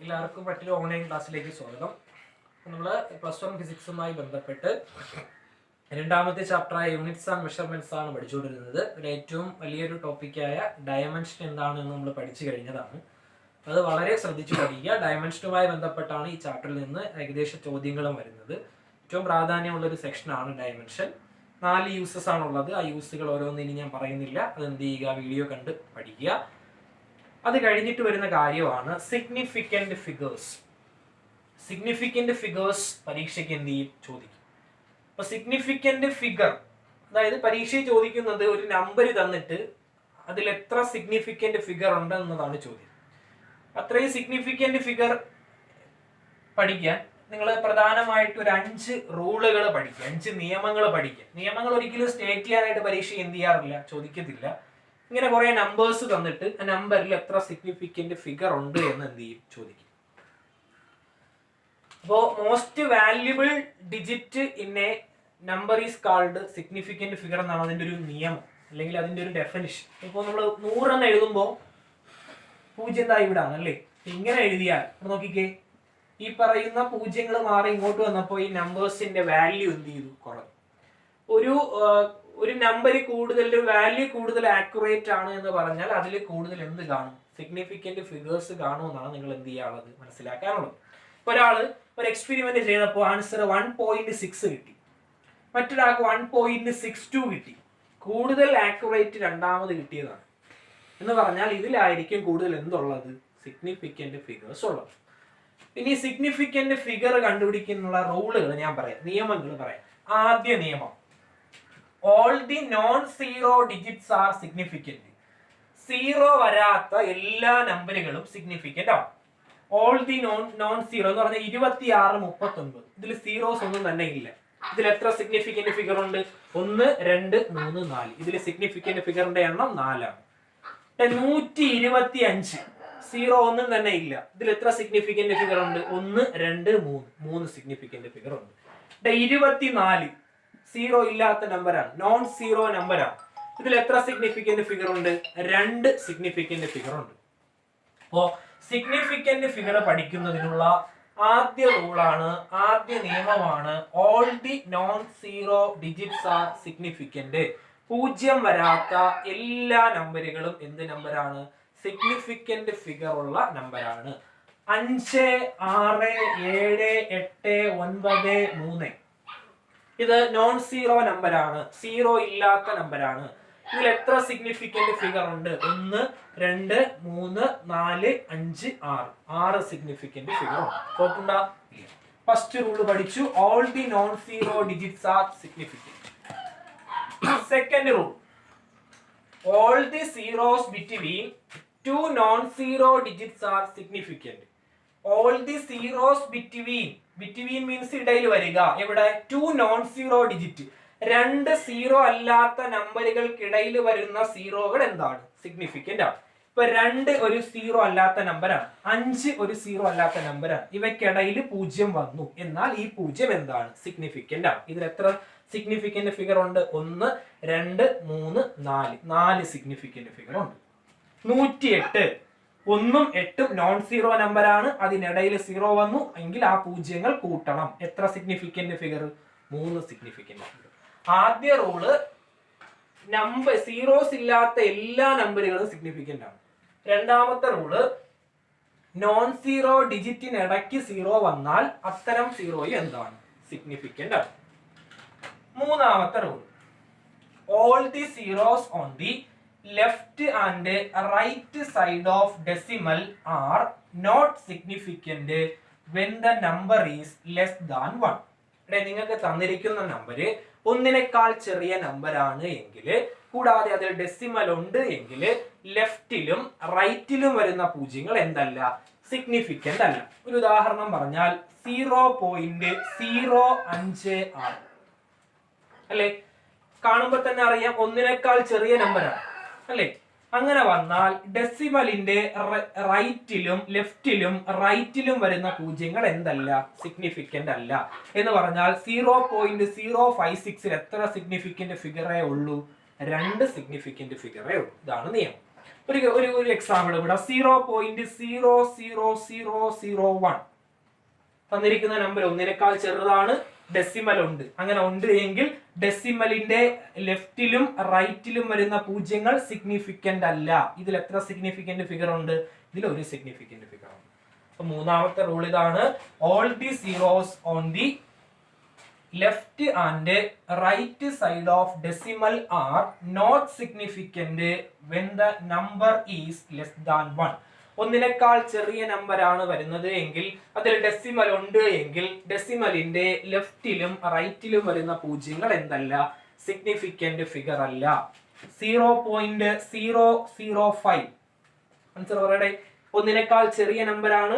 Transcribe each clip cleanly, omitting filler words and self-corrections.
എല്ലാവർക്കും മറ്റൊരു ഓൺലൈൻ ക്ലാസ്സിലേക്ക് സ്വാഗതം. നമ്മൾ +1 ഫിസിക്സുമായി ബന്ധപ്പെട്ട് രണ്ടാമത്തെ ചാപ്റ്ററായ യൂണിറ്റ്സ് ആൻഡ് മെഷർമെന്റ്സ് ആണ് പഠിച്ചുകൊണ്ടിരുന്നത്. അതിൽ ഏറ്റവും വലിയൊരു ടോപ്പിക്കായ ഡയമെൻഷൻ എന്താണെന്ന് നമ്മൾ പഠിച്ചു കഴിഞ്ഞതാണ്. അത് വളരെ ശ്രദ്ധിച്ചു പഠിക്കുക. ഡയമെൻഷനുമായി ബന്ധപ്പെട്ടാണ് ഈ ചാപ്റ്ററിൽ നിന്ന് ഏകദേശ ചോദ്യങ്ങളും വരുന്നത്. ഏറ്റവും പ്രാധാന്യമുള്ളൊരു സെക്ഷനാണ് ഡയമെൻഷൻ. 4 യൂസസ് ആണുള്ളത്. ആ യൂസുകൾ ഓരോന്നിനും ഞാൻ പറയുന്നില്ല. അത് എന്ത് ചെയ്യുക, വീഡിയോ കണ്ട് പഠിക്കുക. അത് കഴിഞ്ഞിട്ട് വരുന്ന കാര്യമാണ് സിഗ്നിഫിക്കന്റ് ഫിഗേഴ്സ്. സിഗ്നിഫിക്കന്റ് ഫിഗേഴ്സ് പരീക്ഷയ്ക്ക് എന്ത് ചെയ്യും, ചോദിക്കും. അപ്പൊ സിഗ്നിഫിക്കന്റ് ഫിഗർ, അതായത് പരീക്ഷയിൽ ചോദിക്കുന്നത് ഒരു നമ്പർ തന്നിട്ട് അതിൽ എത്ര സിഗ്നിഫിക്കന്റ് ഫിഗർ ഉണ്ട് എന്നതാണ് ചോദ്യം. അത്രയും സിഗ്നിഫിക്കന്റ് ഫിഗർ പഠിക്കാൻ നിങ്ങൾ പ്രധാനമായിട്ട് ഒരു 5 റൂളുകൾ പഠിക്കുക, 5 നിയമങ്ങൾ പഠിക്കുക. നിയമങ്ങൾ ഒരിക്കലും സ്റ്റേറ്റ് ചെയ്യാനായിട്ട് പരീക്ഷ എന്ത് ചെയ്യാറില്ല, ചോദിക്കത്തില്ല. ഇങ്ങനെ കുറെ നമ്പേഴ്സ് തന്നിട്ട് ആ നമ്പറിൽ എത്ര സിഗ്നിഫിക്കന്റ് ഫിഗർ ഉണ്ട് എന്ന് എന്ത് ചെയ്യും, ചോദിക്കും. അപ്പോൾ most valuable digit in A number is called significant figure എന്നാണ് അതിൻ്റെ ഒരു നിയമം, അല്ലെങ്കിൽ അതിൻ്റെ ഒരു ഡെഫിനിഷൻ. ഇപ്പോൾ നമ്മൾ 100 എന്ന് എഴുതുമ്പോൾ 0 എന്താ ഇവിടെ ആണല്ലേ. ഇങ്ങനെ എഴുതിയാൽ നോക്കിക്കേ, ഈ പറയുന്ന 0 മാറി ഇങ്ങോട്ട് വന്നപ്പോൾ ഈ നമ്പേഴ്സിന്റെ വാല്യൂ എന്ത് ചെയ്തു, കുറഞ്ഞു. ഒരു നമ്പർ കൂടുതൽ, വാല്യൂ കൂടുതൽ ആക്യുറേറ്റ് ആണ് എന്ന് പറഞ്ഞാൽ അതിൽ കൂടുതൽ എന്ത് കാണും, സിഗ്നിഫിക്കന്റ് ഫിഗേഴ്സ് കാണുമെന്നാണ് നിങ്ങൾ എന്ത് ചെയ്യാനുള്ളത്, മനസ്സിലാക്കാനുള്ളത്. ഒരാള് ഒരു എക്സ്പെരിമെന്റ് ചെയ്തപ്പോൾ ആൻസർ 1.6 കിട്ടി, മറ്റൊരാൾക്ക് 1.62 കിട്ടി. കൂടുതൽ ആക്യുറേറ്റ് രണ്ടാമത് കിട്ടിയതാണ് എന്ന് പറഞ്ഞാൽ ഇതിലായിരിക്കും കൂടുതൽ എന്തുള്ളത്, സിഗ്നിഫിക്കന്റ് ഫിഗേഴ്സ് ഉള്ളത്. ഇനി സിഗ്നിഫിക്കന്റ് ഫിഗർ കണ്ടുപിടിക്കാനുള്ള റൂളുകൾ ഞാൻ പറയാം, നിയമങ്ങൾ പറയാം. ആദ്യ നിയമം, all the non-zero digits are significant. 0 വരാത്ത എല്ലാ നമ്പറുകളും സിഗ്നിഫിക്കന്റ് ആണ്. all the non-zero എന്ന് പറഞ്ഞാൽ 26, 39, ഇതിൽ സീറോസ് ഒന്നും തന്നെ ഇല്ല. ഇതിൽ എത്ര സിഗ്നിഫിക്കന്റ് ഫിഗർ ഉണ്ട്, 1, 2, 3, 4. ഇതിൽ സിഗ്നിഫിക്കന്റ് ഫിഗറിന്റെ എണ്ണം 4 ആണ്. 125, സീറോ ഒന്നും തന്നെ ഇല്ല. ഇതിൽ എത്ര സിഗ്നിഫിക്കന്റ് ഫിഗർ ഉണ്ട്, 1, 2, 3 സിഗ്നിഫിക്കന്റ് ഫിഗർ ഉണ്ട്. 24 സീറോ ഇല്ലാത്ത നമ്പറാണ്, നോൺ സീറോ നമ്പറാണ്. ഇതിൽ എത്ര സിഗ്നിഫിക്കന്റ് ഫിഗർ ഉണ്ട്, 2 സിഗ്നിഫിക്കന്റ് ഫിഗർ ഉണ്ട്. അപ്പോ സിഗ്നിഫിക്കന്റ് ഫിഗർ പഠിക്കുന്നതിനുള്ള ആദ്യ റൂളാണ്, ആദ്യ നിയമമാണ് all the non zero digits R significant. 0 വരാത്ത എല്ലാ നമ്പറുകളും എന്ത് നമ്പറാണ്, സിഗ്നിഫിക്കന്റ് ഫിഗർ ഉള്ള നമ്പറാണ്. 5, 6, 7, 8, 9, 3 ഇത് നോൺ സീറോ നമ്പറാണ്, സീറോ ഇല്ലാത്ത നമ്പറാണ്. ഇതിൽ എത്ര സിഗ്നിഫിക്കന്റ് ഫിഗർ ഉണ്ട്, 1, 2, 3, 4, 5, 6 സിഗ്നിഫിക്കന്റ് ഫിഗർ ഉണ്ട്. ഓർക്കുണ്ടോ? ഫസ്റ്റ് റൂൾ പഠിച്ചു, all the non zero digits R significant. Second rule, all the zeros between 2 non-zero digits are significant. all the zeros between means ഇടയിൽ വരിക. എവിടെ, 2 non-zero digit, 2 സീറോ അല്ലാത്ത നമ്പറുകൾക്കിടയിൽ വരുന്ന സീറോകൾ എന്താണ്, significant ആണ്. ഇപ്പൊ 2 ഒരു സീറോ അല്ലാത്ത നമ്പറാണ്, 5 ഒരു സീറോ അല്ലാത്ത നമ്പറാണ്. ഇവയ്ക്കിടയിൽ 0 വന്നു, എന്നാൽ ഈ 0 എന്താണ്, സിഗ്നിഫിക്കന്റ് ആണ്. ഇതിൽ എത്ര സിഗ്നിഫിക്കന്റ് ഫിഗർ ഉണ്ട്, 1, 2, 3, 4 സിഗ്നിഫിക്കന്റ് ഫിഗർ ഉണ്ട്. 108, 1ഉം 8ഉം നോൺ സീറോ നമ്പറാണ്. അതിനിടയിൽ സീറോ വന്നു എങ്കിൽ ആ 0കൾ കൂട്ടണം. എത്ര സിഗ്നിഫിക്കന്റ് ഫിഗർ, 3 സിഗ്നിഫിക്കന്റ് ഫിഗർ. ആദ്യ റൂള്, നമ്പർ സീറോസ് ഇല്ലാത്ത എല്ലാ നമ്പറുകളും സിഗ്നിഫിക്കന്റ് ആണ്. രണ്ടാമത്തെ റൂള്, നോൺ സീറോ ഡിജിറ്റിന് ഇടയ്ക്ക് സീറോ വന്നാൽ അത്തരം സീറോയും എന്താണ്, സിഗ്നിഫിക്കന്റ് ആണ്. മൂന്നാമത്തെ rule, all the zeros on the left and right side of decimal are not significant when the number is less than 1. ഇവിടെ നിങ്ങൾക്ക് തന്നിരിക്കുന്ന നമ്പർ ഒന്നിനേക്കാൾ ചെറിയ നമ്പറാണ് എങ്കിൽ, കൂടാതെ അതിൽ ഡെസിമൽ ഉണ്ട് എങ്കിൽ, ലെഫ്റ്റിലും റൈറ്റിലും വരുന്ന പൂജ്യങ്ങൾ എന്തല്ല, സിഗ്നിഫിക്കന്റ് അല്ല. ഒരു ഉദാഹരണം പറഞ്ഞാൽ 0.05 ആണ് അല്ലെ. കാണുമ്പോൾ തന്നെ അറിയാം ഒന്നിനേക്കാൾ ചെറിയ നമ്പറാണ് അല്ലെ. അങ്ങനെ വന്നാൽ ഡെസിമലിന്റെ റൈറ്റിലും ലെഫ്റ്റിലും റൈറ്റിലും വരുന്ന പൂജ്യങ്ങൾ എന്തല്ല, സിഗ്നിഫിക്കന്റ് അല്ല. എന്ന് പറഞ്ഞാൽ 0.056 എത്ര സിഗ്നിഫിക്കന്റ് ഫിഗറേ ഉള്ളൂ, 2 സിഗ്നിഫിക്കന്റ് ഫിഗറേ ഉള്ളൂ. ഇതാണ് നിയമം. ഒരു എക്സാമ്പിൾ ഇവിടെ 0.00001 തന്നിരിക്കുന്ന നമ്പർ ഒന്നിനേക്കാൾ ചെറുതാണ്, ഡെസിമൽ ഉണ്ട്. അങ്ങനെ ഉണ്ട് എങ്കിൽ ഡെസിമലിന്റെ ലെഫ്റ്റിലും റൈറ്റിലും വരുന്ന പൂജ്യങ്ങൾ സിഗ്നിഫിക്കന്റ് അല്ല. ഇതിൽ എത്ര സിഗ്നിഫിക്കന്റ് ഫിഗർ ഉണ്ട്? ഇതിൽ ഒരു സിഗ്നിഫിക്കന്റ് ഫിഗർ ഉണ്ട്. അപ്പൊ മൂന്നാമത്തെ റൂൾ ഇതാണ്, all the zeros on the left and right side of decimal are not significant when the number is less than 1. ഒന്നിനേക്കാൾ ചെറിയ നമ്പർ ആണ് വരുന്നത് എങ്കിൽ, അതിൽ ഡെസിമൽ ഉണ്ട് എങ്കിൽ ഡെസിമലിന്റെ ലെഫ്റ്റിലും റൈറ്റിലും വരുന്ന പൂജ്യങ്ങൾ എന്തല്ല? സിഗ്നിഫിക്കന്റ് ഫിഗർ അല്ല. 0.005 ആൻസർ പറയട്ടെ. ഒന്നിനേക്കാൾ ചെറിയ നമ്പർ ആണ്,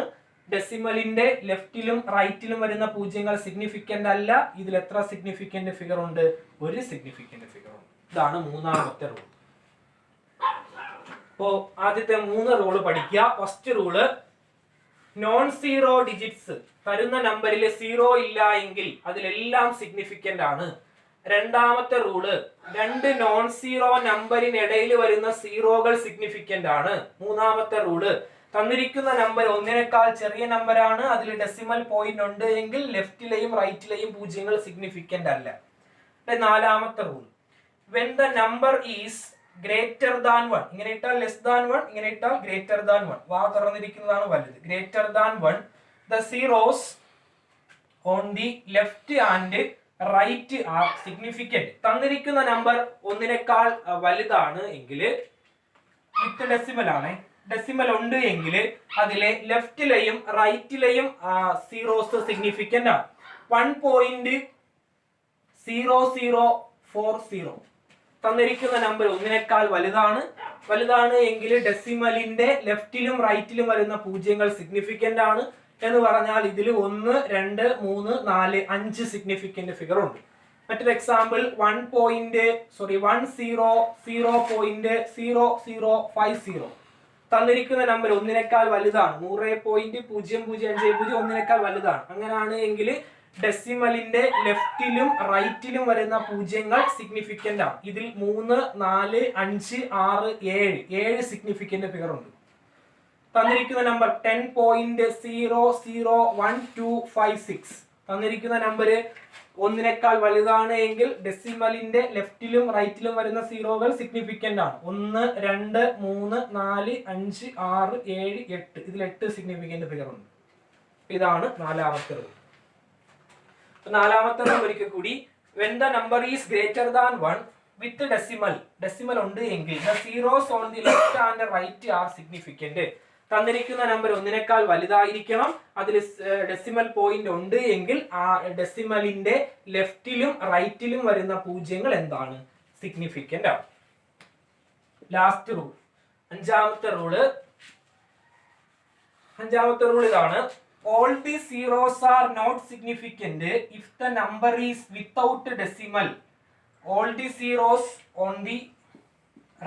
ഡെസിമലിന്റെ ലെഫ്റ്റിലും റൈറ്റിലും വരുന്ന പൂജ്യങ്ങൾ സിഗ്നിഫിക്കന്റ് അല്ല. ഇതിൽ എത്ര സിഗ്നിഫിക്കന്റ് ഫിഗർ ഉണ്ട്? ഒരു സിഗ്നിഫിക്കന്റ് ഫിഗർ ഉണ്ട്. ഇതാണ് മൂന്നാമത്തെ റൂൾ. അപ്പോ ആദ്യത്തെ 3 റൂള് പഠിക്കുക. First rule, non zero digits തരുന്ന നമ്പറിൽ 0 ഇല്ല എങ്കിൽ അതിലെല്ലാം സിഗ്നിഫിക്കന്റ് ആണ്. രണ്ടാമത്തെ റൂള്, 2 നോൺ സീറോ നമ്പറിനിടയിൽ വരുന്ന സീറോകൾ സിഗ്നിഫിക്കന്റ് ആണ്. മൂന്നാമത്തെ റൂള്, തന്നിരിക്കുന്ന നമ്പർ ഒന്നിനേക്കാൾ ചെറിയ നമ്പറാണ്, അതിൽ ഡെസിമൽ പോയിന്റ് ഉണ്ട് എങ്കിൽ ലെഫ്റ്റിലെയും റൈറ്റിലെയും പൂജ്യങ്ങൾ സിഗ്നിഫിക്കന്റ് അല്ല. നാലാമത്തെ rule, when the number is greater than 1, ഇങ്ങനെ ഇട്ടാൽ ലെസ് ദാൻ 1, ഇങ്ങനെ ഇട്ടാൽ ഗ്രേറ്റർ ദാൻ 1, വാ തുറന്നിരിക്കുന്നതാണ് വലുത്. Greater than 1, the zeros on the left and right are significant. തന്നിരിക്കുന്ന നമ്പർ ഒന്നിനേക്കാൾ വലുതാണ് എങ്കിൽ, വിത്ത് ഡെസിമൽ ആണ്, ഡെസിമൽ ഉണ്ട് എങ്കിൽ അതിലെ ലെഫ്റ്റിലെയും റൈറ്റിലെയും സീറോസ് സിഗ്നിഫിക്കന്റ് ആണ്. 1.0040 തന്നിരിക്കുന്ന നമ്പർ ഒന്നിനേക്കാൾ വലുതാണ് എങ്കിൽ ഡെസിമലിന്റെ ലെഫ്റ്റിലും റൈറ്റിലും വരുന്ന പൂജ്യങ്ങൾ സിഗ്നിഫിക്കന്റ് ആണ്. എന്ന് പറഞ്ഞാൽ ഇതിൽ 1, 2, 3, 4, 5 സിഗ്നിഫിക്കന്റ് ഫിഗർ ഉണ്ട്. മറ്റൊരു എക്സാമ്പിൾ 1.00050 തന്നിരിക്കുന്ന നമ്പർ ഒന്നിനേക്കാൾ വലുതാണ്, 100.0050 ഒന്നിനേക്കാൾ വലുതാണ്. അങ്ങനെയാണ് എങ്കിൽ ഡെസിമലിന്റെ ലെഫ്റ്റിലും റൈറ്റിലും വരുന്ന പൂജ്യങ്ങൾ സിഗ്നിഫിക്കന്റ് ആണ്. ഇതിൽ 3, 4, 5, 6, 7 സിഗ്നിഫിക്കന്റ് ഫിഗർ ഉണ്ട്. തന്നിരിക്കുന്ന നമ്പർ 10.001256 തന്നിരിക്കുന്ന നമ്പർ ഒന്നിനേക്കാൾ വലുതാണ് എങ്കിൽ ഡെസിമലിന്റെ ലെഫ്റ്റിലും റൈറ്റിലും വരുന്ന സീറോകൾ സിഗ്നിഫിക്കന്റ് ആണ്. 1, 2, 3, 4, 5, 6, 7, 8 ഇതിൽ 8 സിഗ്നിഫിക്കന്റ് ഫിഗർ ഉണ്ട്. ഇതാണ് നാലാമത്തെ റൂൾ. നാലാമത്തെ റൂൾ ഒരിക്കൽ കൂടി, when the number is greater than 1 with decimal ഉണ്ട് എങ്കിൽ the zeros on the left and right are significant. തന്നിരിക്കുന്ന നമ്പർ ഒന്നിനേക്കാൾ വലുതായിരിക്കണം, അതിൽ ഡെസിമൽ പോയിന്റ് ഉണ്ട് എങ്കിൽ ആ ഡെസിമലിന്റെ ലെഫ്റ്റിലും റൈറ്റിലും വരുന്ന പൂജ്യങ്ങൾ എന്താണ്? സിഗ്നിഫിക്കന്റ് ആണ്. ലാസ്റ്റ് റൂൾ, അഞ്ചാമത്തെ റൂൾ ഇതാണ്, all the zeros are not significant if the number is without decimal. All the zeros on the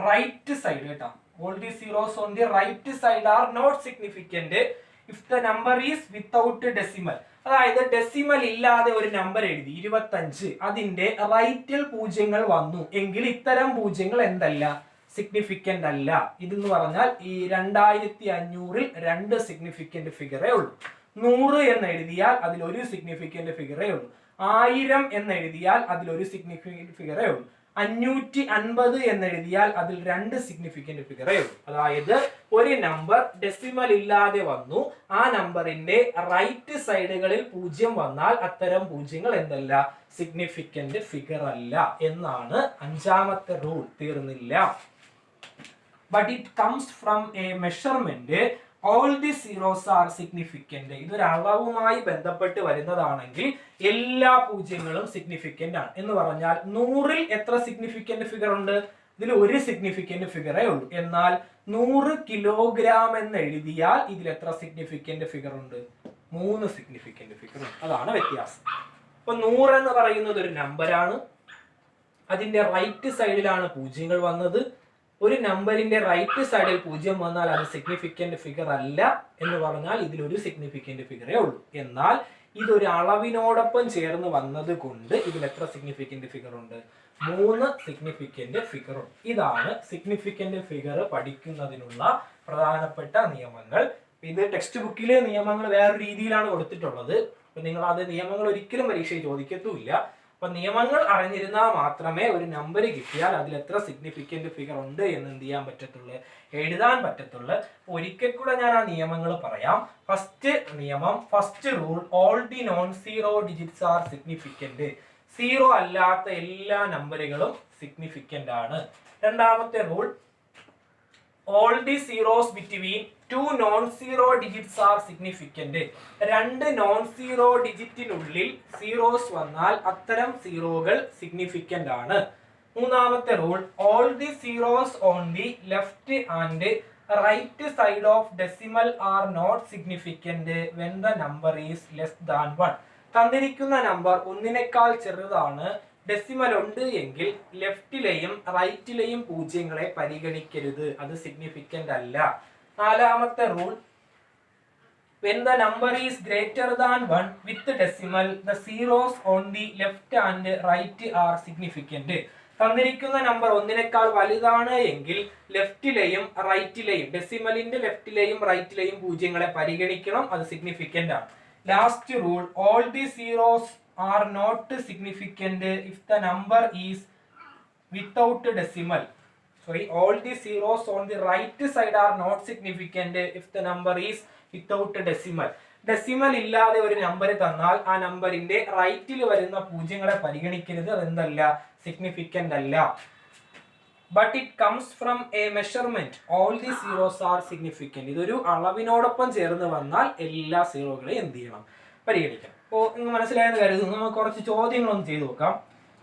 right side കേട്ടോ, all the zeros on the right side are not significant if the number is without decimal. അതായത് decimal ഇല്ലാതെ ഒരു number എഴുതി 25, അതിന്റെ റൈറ്റിൽ പൂജ്യങ്ങൾ വന്നു എങ്കിൽ ഇത്തരം പൂജ്യങ്ങൾ എന്തല്ല? സിഗ്നിഫിക്കന്റ് അല്ല. ഇതെന്ന് പറഞ്ഞാൽ ഈ 2500-ൽ 2 സിഗ്നിഫിക്കന്റ് ഫിഗറേ ഉള്ളൂ. 100 എന്ന് എഴുതിയാൽ അതിൽ ഒരു സിഗ്നിഫിക്കന്റ് ഫിഗറേ ഉള്ളൂ. 1000 എന്ന് എഴുതിയാൽ അതിൽ ഒരു സിഗ്നിഫിക്കന്റ് ഫിഗറേ ഉള്ളൂ. 550 എന്ന് എഴുതിയാൽ അതിൽ 2 സിഗ്നിഫിക്കന്റ് ഫിഗറേ ഉള്ളൂ. അതായത് ഒരു നമ്പർ ഡെസിമൽ ഇല്ലാതെ വന്നു, ആ നമ്പറിന്റെ റൈറ്റ് സൈഡുകളിൽ 0 വന്നാൽ അത്തരം പൂജ്യങ്ങൾ എന്തല്ല? സിഗ്നിഫിക്കന്റ് ഫിഗർ അല്ല എന്നാണ് അഞ്ചാമത്തെ റൂൾ. തീർന്നില്ല. But it comes from a measurement. All the zeros are significant. ഇതൊരു അളവുമായി ബന്ധപ്പെട്ട് വരുന്നതാണെങ്കിൽ എല്ലാ പൂജ്യങ്ങളും സിഗ്നിഫിക്കന്റ് ആണ്. എന്ന് പറഞ്ഞാൽ 100-ൽ എത്ര സിഗ്നിഫിക്കന്റ് ഫിഗർ ഉണ്ട്? ഇതിൽ ഒരു സിഗ്നിഫിക്കന്റ് ഫിഗറേ ഉള്ളൂ. എന്നാൽ 100 കിലോഗ്രാം എന്ന് എഴുതിയാൽ ഇതിൽ എത്ര സിഗ്നിഫിക്കന്റ് ഫിഗർ ഉണ്ട്? 3 സിഗ്നിഫിക്കന്റ് ഫിഗർ ഉണ്ട്. അതാണ് വ്യത്യാസം. അപ്പൊ 100 എന്ന് പറയുന്നത് ഒരു നമ്പറാണ്, അതിന്റെ റൈറ്റ് സൈഡിലാണ് പൂജ്യങ്ങൾ വന്നത്. ഒരു നമ്പറിന്റെ റൈറ്റ് സൈഡിൽ 0 വന്നാൽ അത് സിഗ്നിഫിക്കന്റ് ഫിഗർ അല്ല എന്ന് പറഞ്ഞാൽ ഇതിൽ ഒരു സിഗ്നിഫിക്കന്റ് ഫിഗറേ ഉള്ളൂ. എന്നാൽ ഇതൊരു അളവിനോടൊപ്പം ചേർന്ന് വന്നത് കൊണ്ട് ഇതിൽ എത്ര സിഗ്നിഫിക്കന്റ് ഫിഗർ ഉണ്ട്? 3 സിഗ്നിഫിക്കന്റ് ഫിഗർ ഉണ്ട്. ഇതാണ് സിഗ്നിഫിക്കന്റ് ഫിഗർ പഠിക്കുന്നതിനുള്ള പ്രധാനപ്പെട്ട നിയമങ്ങൾ. ഇത് ടെക്സ്റ്റ് ബുക്കിലെ നിയമങ്ങൾ വേറൊരു രീതിയിലാണ് കൊടുത്തിട്ടുള്ളത്. അപ്പൊ നിങ്ങൾ അത് നിയമങ്ങൾ ഒരിക്കലും പരീക്ഷയിൽ ചോദിക്കത്തുമില്ല. അപ്പൊ നിയമങ്ങൾ അറിഞ്ഞിരുന്നാൽ മാത്രമേ ഒരു നമ്പർ കിട്ടിയാൽ അതിൽ എത്ര സിഗ്നിഫിക്കന്റ് ഫിഗർ ഉണ്ട് എന്ന് എന്ത് ചെയ്യാൻ പറ്റത്തുള്ളൂ, എഴുതാൻ പറ്റത്തുള്ളൂ. ഒരിക്കൽ കൂടെ ഞാൻ ആ നിയമങ്ങൾ പറയാം. ഫസ്റ്റ് നിയമം, first rule, all the non zero digits R significant. Zero അല്ലാത്ത എല്ലാ നമ്പറുകളും സിഗ്നിഫിക്കന്റ് ആണ്. രണ്ടാമത്തെ rule, all the zeros between two non-zero digits are significant. രണ്ട് നോൺ സീറോ ഡിജിറ്റിനുള്ളിൽ സീറോസ് വന്നാൽ അത്തരം സീറോകൾ സിഗ്നിഫിക്കന്റ് ആണ്. മൂന്നാമത്തെ rule, all the zeros on the left and right side of decimal are not significant when the number is less than 1. തന്നിരിക്കുന്ന number ഒന്നിനേക്കാൾ ചെറുതാണ്, decimal ഉണ്ട് എങ്കിൽ ലെഫ്റ്റിലെയും റൈറ്റിലെയും പൂജ്യങ്ങളെ പരിഗണിക്കരുത്, അത് സിഗ്നിഫിക്കന്റ് അല്ല. നാലാമത്തെ rule, when the number is greater than 1 with decimal the zeros on the left and right are significant. തന്നിരിക്കുന്ന number ഒന്നിനേക്കാൾ വലുതാണ് എങ്കിൽ ലെഫ്റ്റിലെയും റൈറ്റിലെയും, ഡെസിമലിന്റെ ലെഫ്റ്റിലെയും റൈറ്റിലെയും പൂജ്യങ്ങളെ പരിഗണിക്കണം, അത് സിഗ്നിഫിക്കന്റ് ആണ്. Last rule, all the zeros are not significant if the number is without decimal. Sorry, all the zeros on the right side are not significant if the number is without decimal. Decimal ഇല്ലാതെ ഒരു number തന്നാൽ ആ നമ്പറിന്റെ റൈറ്റിൽ വരുന്ന പൂജ്യങ്ങളെ പരിഗണിക്കരുത്, അതെന്തല്ല, significant അല്ല. But it comes from A measurement, all the zeros R significant. ഇതൊരു അളവിനോടൊപ്പം ചേർന്ന് വന്നാൽ എല്ലാ സീറോകളെയും എന്ത് ചെയ്യണം, പരിഗണിക്കണം. അപ്പോൾ നിങ്ങൾ മനസ്സിലായെന്ന് കരുതുന്നു. നമുക്ക് കുറച്ച് ചോദ്യങ്ങളൊന്നും ചെയ്തു നോക്കാം.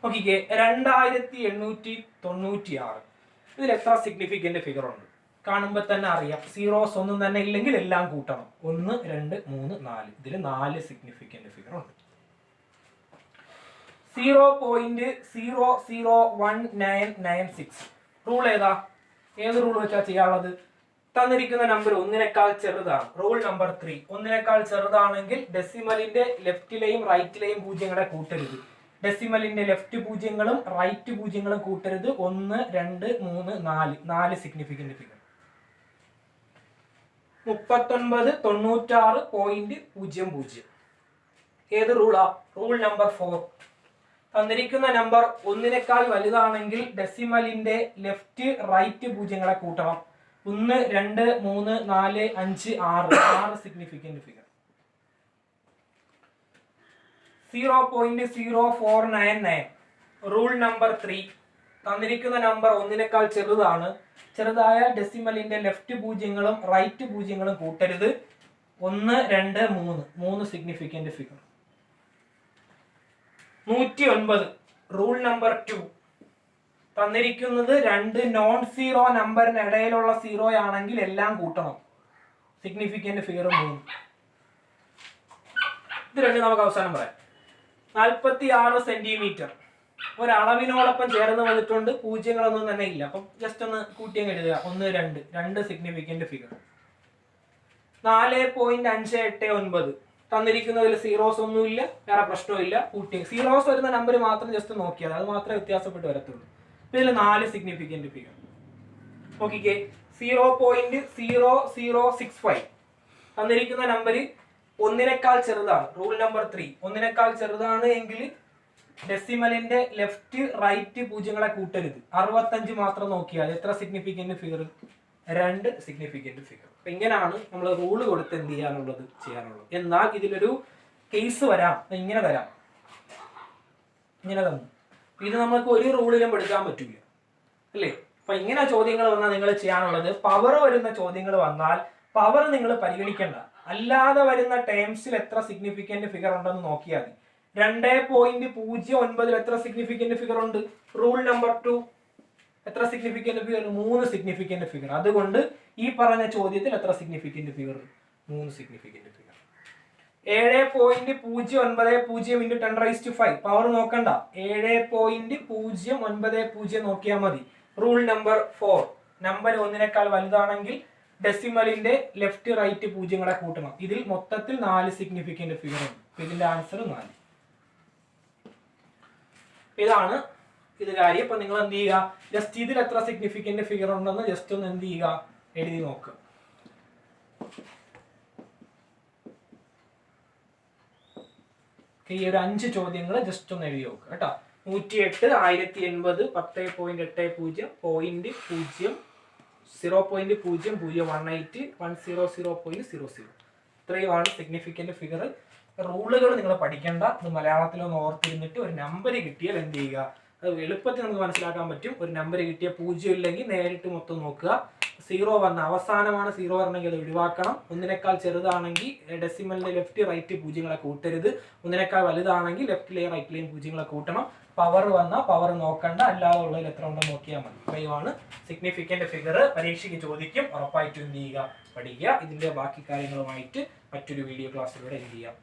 നോക്കിക്കേ, 2896 ഇതിൽ എത്ര സിഗ്നിഫിക്കന്റ് ഫിഗർ ഉണ്ട്? കാണുമ്പോൾ തന്നെ അറിയാം, സീറോസ് ഒന്നും തന്നെ ഇല്ലെങ്കിൽ എല്ലാം കൂട്ടണം. 1 2 3 4, ഇതിൽ 4 സിഗ്നിഫിക്കന്റ് ഫിഗർ ഉണ്ട്. 0.001996 റൂൾ ഏതാ? ഏത് റൂൾ വെച്ചാ ചെയ്യാനുള്ളത്? തന്നിരിക്കുന്ന നമ്പർ ഒന്നിനേക്കാൾ ചെറുതാണ്, റൂൾ നമ്പർ 3. ഒന്നിനേക്കാൾ ചെറുതാണെങ്കിൽ ഡെസിമലിന്റെ ലെഫ്റ്റിലെയും റൈറ്റിലെയും പൂജ്യങ്ങളെ കൂട്ടരുത്. ഡെസിമലിന്റെ ലെഫ്റ്റ് പൂജ്യങ്ങളും റൈറ്റ് പൂജ്യങ്ങളും കൂട്ടരുത്. 1 2 3 4, 4 സിഗ്നിഫിക്കന്റ് ഫിഗർ. 3996.00. ഏത് റൂളാ? Rule number 4. തന്നിരിക്കുന്ന നമ്പർ ഒന്നിനേക്കാൾ വലുതാണെങ്കിൽ ഡെസിമലിന്റെ ലെഫ്റ്റ് റൈറ്റ് പൂജ്യങ്ങളെ കൂട്ടണം. 1 2 3 4 5 6, 6 സിഗ്നിഫിക്കന്റ് ഫിഗർ. 0.0499 rule number 3. തന്നിരിക്കുന്ന നമ്പർ ഒന്നിനേക്കാൾ ചെറുതാണ്, ചെറുതായ ഡെസിമലിന്റെ ലെഫ്റ്റ് പൂജ്യങ്ങളും റൈറ്റ് പൂജ്യങ്ങളും കൂട്ടരുത്. 1 2 3, 3 സിഗ്നിഫിക്കന്റ് ഫിഗർ. 109 rule number 2. തന്നിരിക്കുന്നത് രണ്ട് നോൺ സീറോ നമ്പറിന് ഇടയിലുള്ള സീറോ ആണെങ്കിൽ എല്ലാം കൂട്ടണം. Significant figure 3. ഇത് രണ്ട് നമുക്ക് അവസാനം പറയാം. 46 സെന്റിമീറ്റർ ഒരളവിനോടൊപ്പം ചേർന്ന് വന്നിട്ടുണ്ട്, പൂജ്യങ്ങളൊന്നും തന്നെ ഇല്ല. അപ്പം ജസ്റ്റ് ഒന്ന് കൂട്ടിയങ്ങ് എഴുതുക. 1 2, 2 സിഗ്നിഫിക്കന്റ് ഫിഗർ. 4.589 തന്നിരിക്കുന്നതിൽ സീറോസ് ഒന്നുമില്ല, വേറെ പ്രശ്നമില്ല. കൂട്ടി സീറോസ് വരുന്ന നമ്പർ മാത്രം ജസ്റ്റ് നോക്കിയാൽ അത് മാത്രമേ വ്യത്യാസപ്പെട്ട് വരത്തുള്ളൂ. ഇതിൽ 4 സിഗ്നിഫിക്കന്റ് ഫിഗർ. നോക്കിക്കേ, 0.0065 തന്നിരിക്കുന്ന നമ്പർ ഒന്നിനേക്കാൾ ചെറുതാണ്, റൂൾ നമ്പർ 3. ഒന്നിനേക്കാൾ ചെറുതാണ് എങ്കിൽ ഡെസിമലിന്റെ ലെഫ്റ്റ് റൈറ്റ് പൂജ്യങ്ങളെ കൂട്ടരുത്. 65 മാത്രം നോക്കിയാൽ എത്ര സിഗ്നിഫിക്കന്റ് ഫിഗർ? 2 significant figure. അപ്പൊ ഇങ്ങനെയാണ് നമ്മൾ റൂള് കൊടുത്ത് എന്ത് ചെയ്യാനുള്ളത്, ചെയ്യാനുള്ളത്. എന്നാൽ ഇതിലൊരു കേസ് വരാം, ഇങ്ങനെ തരാം, ഇങ്ങനെ തന്നു. ഇത് നമുക്ക് ഒരു റൂളിലും എടുക്കാൻ പറ്റില്ല, അല്ലേ? അപ്പൊ ഇങ്ങനെ ചോദ്യങ്ങൾ വന്നാൽ നിങ്ങൾ ചെയ്യാനുള്ളത്, പവർ വരുന്ന ചോദ്യങ്ങൾ വന്നാൽ പവർ നിങ്ങൾ പരിഗണിക്കേണ്ട, അല്ലാതെ വരുന്ന ടേംസിൽ എത്ര സിഗ്നിഫിക്കന്റ് ഫിഗർ ഉണ്ടെന്ന് നോക്കിയാൽ മതി. 2.09 എത്ര സിഗ്നിഫിക്കന്റ് ഫിഗർ ഉണ്ട്? Rule number 2. എത്ര സിഗ്നിഫിക്കന്റ് ഫിഗർ? 3 significant figure. അതുകൊണ്ട് ഈ പറഞ്ഞ ചോദ്യത്തിൽ എത്ര significant figure? 3 significant figure. 7.090 × 10⁵. Power നോക്കണ്ട, 7.090 നോക്കിയാൽ മതി. Rule number 4. നമ്പർ ഒന്നിനേക്കാൾ വലുതാണെങ്കിൽ ഡെസിമലിന്റെ ലെഫ്റ്റ് റൈറ്റ് പൂജ്യങ്ങളെ കൂട്ടണം. ഇതിൽ മൊത്തത്തിൽ 4 സിഗ്നിഫിക്കന്റ് ഫിഗർ ഉണ്ട്. ഇതിന്റെ ആൻസർ 4. ഇതാണ് ഇത് കാര്യം. അപ്പൊ നിങ്ങൾ എന്ത് ചെയ്യുക, ജസ്റ്റ് ഇതിൽ എത്ര സിഗ്നിഫിക്കന്റ് ഫിഗർ ഉണ്ടെന്ന് ജസ്റ്റ് ഒന്ന് എന്ത് ചെയ്യുക, എഴുതി നോക്കുക. ഈ ഒരു 5 ചോദ്യങ്ങൾ ജസ്റ്റ് ഒന്ന് എഴുതി നോക്കുക കേട്ടോ. 108, 1080, 10.80, 0.0018, 100.00. ഇത്രയുമാണ് സിഗ്നിഫിക്കന്റ് ഫിഗർ. റൂളുകൾ നിങ്ങൾ പഠിക്കേണ്ട. ഇത് മലയാളത്തിലൊന്ന് ഓർത്തിരുന്നിട്ട് ഒരു നമ്പർ കിട്ടിയാൽ എന്ത് ചെയ്യുക, അത് എളുപ്പത്തിൽ നമുക്ക് മനസ്സിലാക്കാൻ പറ്റും. ഒരു നമ്പർ കിട്ടിയ 0 ഇല്ലെങ്കിൽ നേരിട്ട് മൊത്തം നോക്കുക. 0 വന്ന അവസാനമാണ് 0 വരണമെങ്കിൽ അത് ഒഴിവാക്കണം. 1നേക്കാൾ ചെറുതാണെങ്കിൽ ഡെസിമലിന്റെ ലെഫ്റ്റ് റൈറ്റ് പൂജ്യങ്ങളെ കൂട്ടരുത്. 1നേക്കാൾ വലുതാണെങ്കിൽ ലെഫ്റ്റിലെയും റൈറ്റിലെയും പൂജ്യങ്ങളെ കൂട്ടണം. പവർ വന്നാൽ പവർ നോക്കണ്ട, അല്ലാതെ ഉള്ളതിൽ എത്ര ഉണ്ടെന്ന് നോക്കിയാൽ മതി. ഇത്രയുമാണ് സിഗ്നിഫിക്കന്റ് ഫിഗർ. പരീക്ഷയ്ക്ക് ചോദിക്കും, ഉറപ്പായിട്ടും എന്ത് ചെയ്യുക, പഠിക്കുക. ഇതിന്റെ ബാക്കി കാര്യങ്ങളുമായിട്ട് മറ്റൊരു വീഡിയോ ക്ലാസ്സിലൂടെ എന്ത് ചെയ്യാം